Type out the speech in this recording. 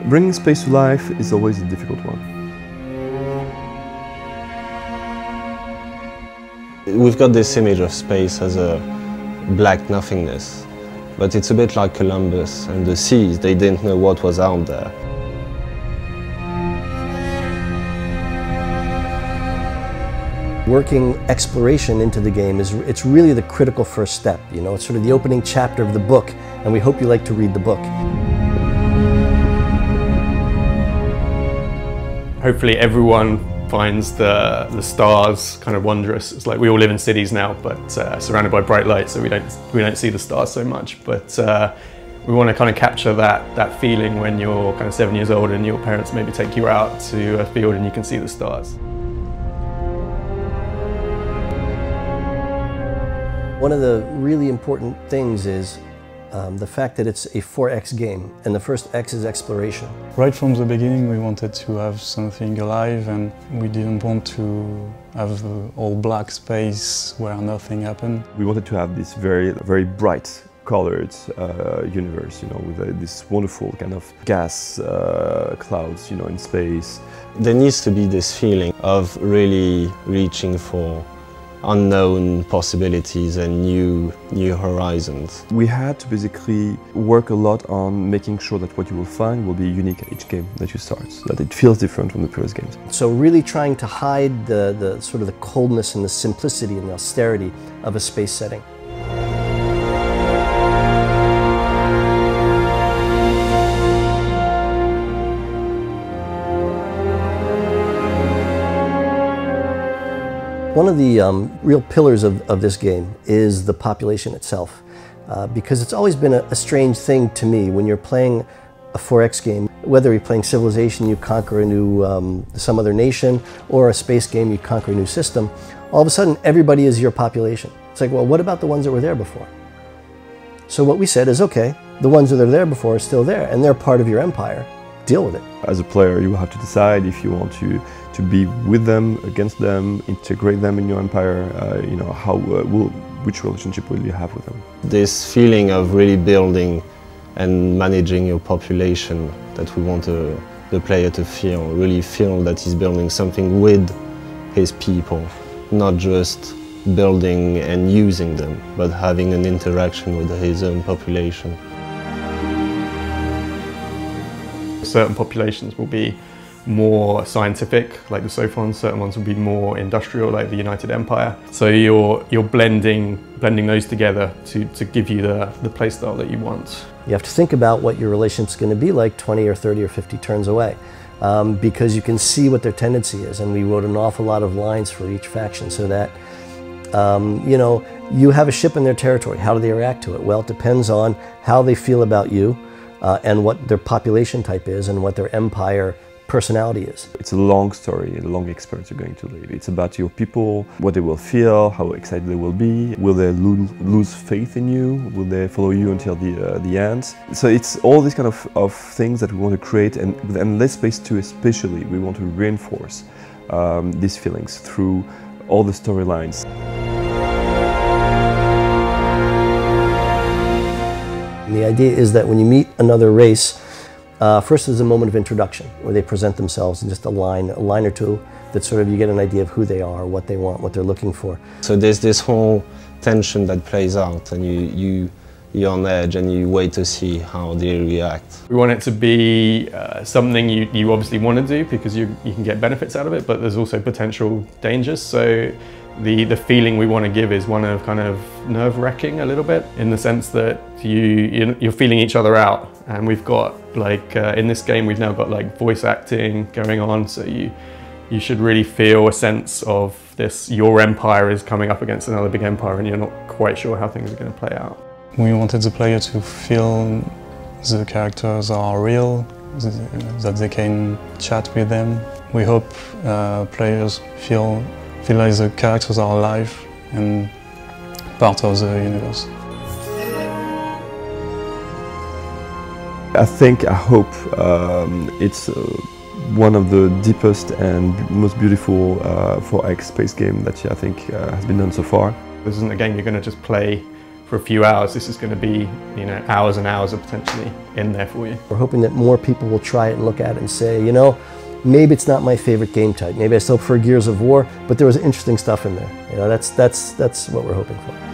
Bringing space to life is always a difficult one. We've got this image of space as a black nothingness, but it's a bit like Columbus and the seas. They didn't know what was out there. Working exploration into the game it's really the critical first step. You know, it's sort of the opening chapter of the book, and we hope you like to read the book. Hopefully everyone finds the stars kind of wondrous. It's like we all live in cities now, but surrounded by bright light, so we don't see the stars so much. But we want to kind of capture that feeling when you're kind of 7 years old and your parents maybe take you out to a field and you can see the stars. One of the really important things is the fact that it's a 4X game, and the first X is exploration. Right from the beginning we wanted to have something alive, and we didn't want to have all black space where nothing happened. We wanted to have this very bright colored universe, you know, with this wonderful kind of gas clouds, you know, in space. There needs to be this feeling of really reaching for unknown possibilities and new horizons. We had to basically work a lot on making sure that what you will find will be unique at each game that you start, so that it feels different from the previous games. So really trying to hide the sort of the coldness and the simplicity and the austerity of a space setting. One of the real pillars of this game is the population itself, because it's always been a strange thing to me when you're playing a 4X game, whether you're playing Civilization, you conquer a new, some other nation, or a space game, you conquer a new system, all of a sudden everybody is your population. It's like, well, what about the ones that were there before? So what we said is, okay, the ones that are there before are still there, and they're part of your empire. Deal with it. As a player, you have to decide if you want to be with them, against them, integrate them in your empire. You know, which relationship will you have with them? This feeling of really building and managing your population that we want the player to really feel that he's building something with his people, not just building and using them, but having an interaction with his own population. Certain populations will be more scientific, like the Sophons. Certain ones will be more industrial, like the United Empire. So you're blending those together to give you the playstyle that you want. You have to think about what your relationship's going to be like 20 or 30 or 50 turns away, because you can see what their tendency is, and we wrote an awful lot of lines for each faction so that you know, you have a ship in their territory. How do they react to it? Well, it depends on how they feel about you, and what their population type is and what their empire personality is. It's a long story, a long experience you're going to live. It's about your people, what they will feel, how excited they will be. Will they lose faith in you? Will they follow you until the end? So it's all these kind of things that we want to create, and Let's Space 2 especially, we want to reinforce these feelings through all the storylines. And the idea is that when you meet another race, first there's a moment of introduction where they present themselves in just a line or two, that sort of you get an idea of who they are, what they want, what they're looking for. So there's this whole tension that plays out, and you're on edge and you wait to see how they react. We want it to be something you obviously want to do because you can get benefits out of it, but there's also potential dangers. So the feeling we want to give is one of kind of nerve-wracking a little bit, in the sense that you're feeling each other out. And we've got, like, in this game we've now got like voice acting going on, so you should really feel a sense of this, your empire is coming up against another big empire and you're not quite sure how things are going to play out. We wanted the player to feel the characters are real, that they can chat with them. We hope players feel like the characters are alive and part of the universe. I hope it's one of the deepest and most beautiful 4X space game that I think has been done so far. This isn't a game you're going to just play for a few hours, this is going to be, you know, hours and hours of potentially in there for you. We're hoping that more people will try it and look at it and say, you know, maybe it's not my favorite game type. Maybe I still prefer Gears of War, but there was interesting stuff in there. You know, that's what we're hoping for.